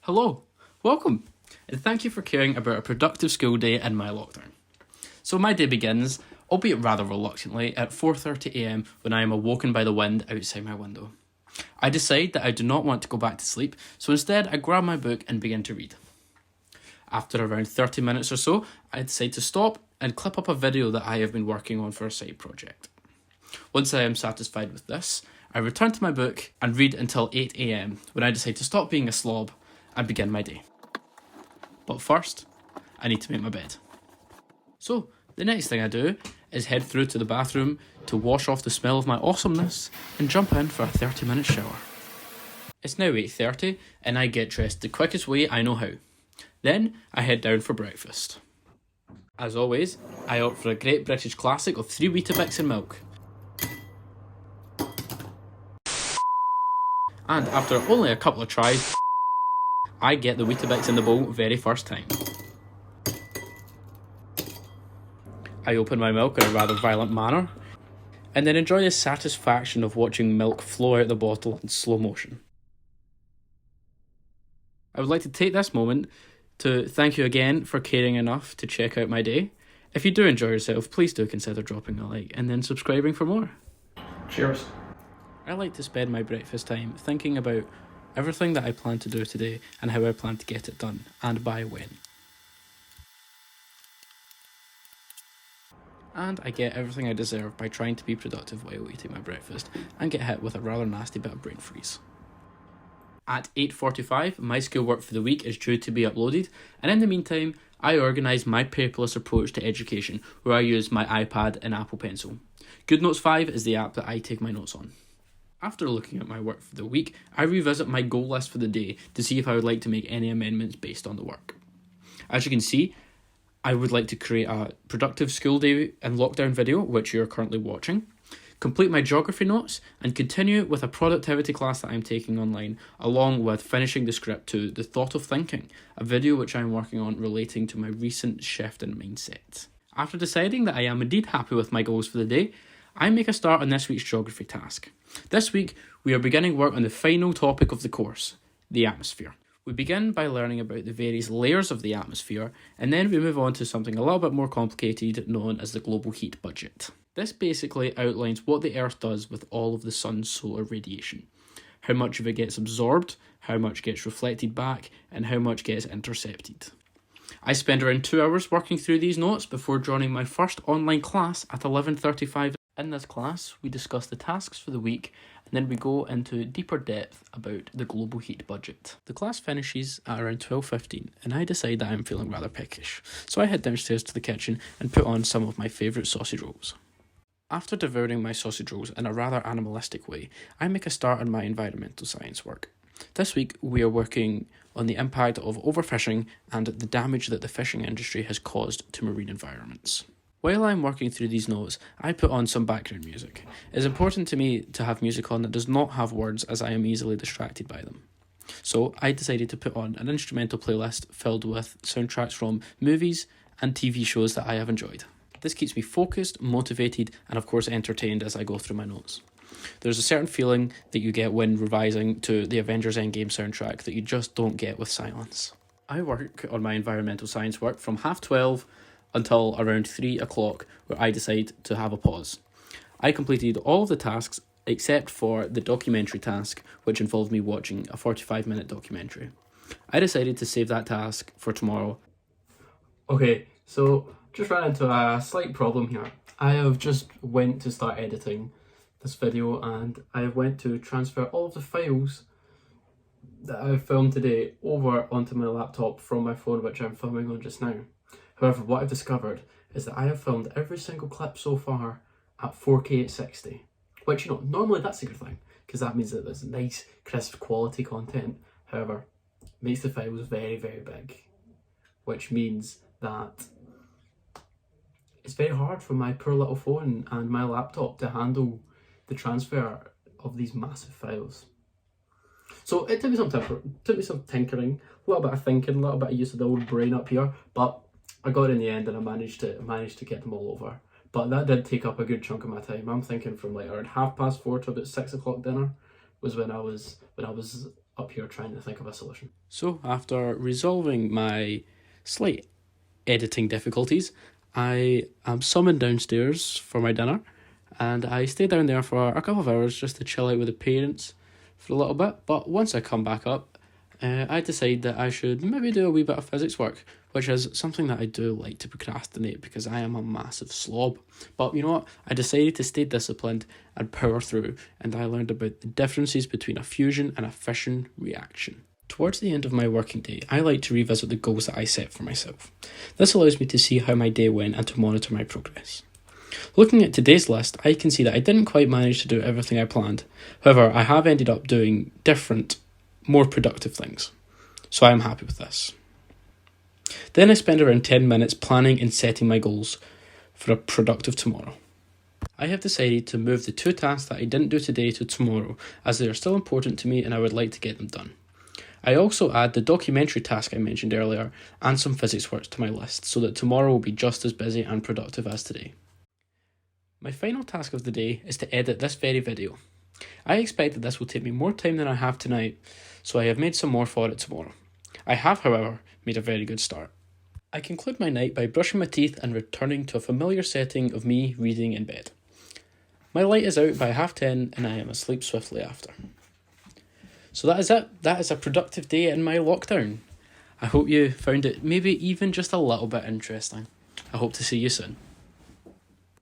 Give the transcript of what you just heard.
Hello, welcome, and thank you for caring about a productive school day in my lockdown. So my day begins, albeit rather reluctantly, at 4:30am when I am awoken by the wind outside my window. I decide that I do not want to go back to sleep, so instead I grab my book and begin to read. After around 30 minutes or so, I decide to stop and clip up a video that I have been working on for a side project. Once I am satisfied with this, I return to my book and read until 8am when I decide to stop being a slob and begin my day. But first, I need to make my bed. So, the next thing I do is head through to the bathroom to wash off the smell of my awesomeness and jump in for a 30-minute shower. It's now 8:30 and I get dressed the quickest way I know how. Then, I head down for breakfast. As always, I opt for a great British classic of 3 Weetabix and milk. And after only a couple of tries, I get the Weetabix in the bowl very first time. I open my milk in a rather violent manner, and then enjoy the satisfaction of watching milk flow out the bottle in slow motion. I would like to take this moment to thank you again for caring enough to check out my day. If you do enjoy yourself, please do consider dropping a like and then subscribing for more. Cheers. I like to spend my breakfast time thinking about everything that I plan to do today and how I plan to get it done, and by when. And I get everything I deserve by trying to be productive while eating my breakfast and get hit with a rather nasty bit of brain freeze. At 8:45, my schoolwork for the week is due to be uploaded, and in the meantime, I organise my paperless approach to education, where I use my iPad and Apple Pencil. GoodNotes 5 is the app that I take my notes on. After looking at my work for the week, I revisit my goal list for the day to see if I would like to make any amendments based on the work. As you can see, I would like to create a productive school day and lockdown video, which you're currently watching, complete my geography notes, and continue with a productivity class that I'm taking online, along with finishing the script to The Thought of Thinking, a video which I'm working on relating to my recent shift in mindset. After deciding that I am indeed happy with my goals for the day, I make a start on this week's geography task. This week, we are beginning work on the final topic of the course, the atmosphere. We begin by learning about the various layers of the atmosphere, and then we move on to something a little bit more complicated known as the global heat budget. This basically outlines what the Earth does with all of the sun's solar radiation. How much of it gets absorbed, how much gets reflected back, and how much gets intercepted. I spend around 2 hours working through these notes before joining my first online class at 11:35. In this class, we discuss the tasks for the week, and then we go into deeper depth about the global heat budget. The class finishes at around 12:15, and I decide that I'm feeling rather peckish, so I head downstairs to the kitchen and put on some of my favourite sausage rolls. After devouring my sausage rolls in a rather animalistic way, I make a start on my environmental science work. This week, we are working on the impact of overfishing and the damage that the fishing industry has caused to marine environments. While I'm working through these notes, I put on some background music. It's important to me to have music on that does not have words, as I am easily distracted by them. So I decided to put on an instrumental playlist filled with soundtracks from movies and TV shows that I have enjoyed. This keeps me focused, motivated, and of course entertained as I go through my notes. There's a certain feeling that you get when revising to the Avengers Endgame soundtrack that you just don't get with silence. I work on my environmental science work from 12:30 until around 3 o'clock, where I decide to have a pause. I completed all of the tasks except for the documentary task, which involved me watching a 45-minute documentary. I decided to save that task for tomorrow. Okay, so just ran into a slight problem here. I have just went to start editing this video, and I went to transfer all of the files that I've filmed today over onto my laptop from my phone, which I'm filming on just now. However, what I've discovered is that I have filmed every single clip so far at 4K at 60, which, normally that's a good thing, because that means that there's nice, crisp quality content. However, it makes the files very, very big, which means that it's very hard for my poor little phone and my laptop to handle the transfer of these massive files. So it took me some tinkering, a little bit of thinking, a little bit of use of the old brain up here, but I got it in the end, and I managed to get them all over. But that did take up a good chunk of my time. I'm thinking from like around 4:30 to about 6 o'clock dinner was when I was up here trying to think of a solution. So, after resolving my slight editing difficulties, I am summoned downstairs for my dinner, and I stay down there for a couple of hours just to chill out with the parents for a little bit. But once I come back up, I decide that I should maybe do a wee bit of physics work, which is something that I do like to procrastinate because I am a massive slob. But you know what? I decided to stay disciplined and power through, and I learned about the differences between a fusion and a fission reaction. Towards the end of my working day, I like to revisit the goals that I set for myself. This allows me to see how my day went and to monitor my progress. Looking at today's list, I can see that I didn't quite manage to do everything I planned. However, I have ended up doing different, more productive things. So I am happy with this. Then I spend around 10 minutes planning and setting my goals for a productive tomorrow. I have decided to move the 2 tasks that I didn't do today to tomorrow, as they are still important to me and I would like to get them done. I also add the documentary task I mentioned earlier and some physics work to my list so that tomorrow will be just as busy and productive as today. My final task of the day is to edit this very video. I expect that this will take me more time than I have tonight, so I have made some more for it tomorrow. I have, however, made a very good start. I conclude my night by brushing my teeth and returning to a familiar setting of me reading in bed. My light is out by 10:30 and I am asleep swiftly after. So that is it. That is a productive day in my lockdown. I hope you found it maybe even just a little bit interesting. I hope to see you soon.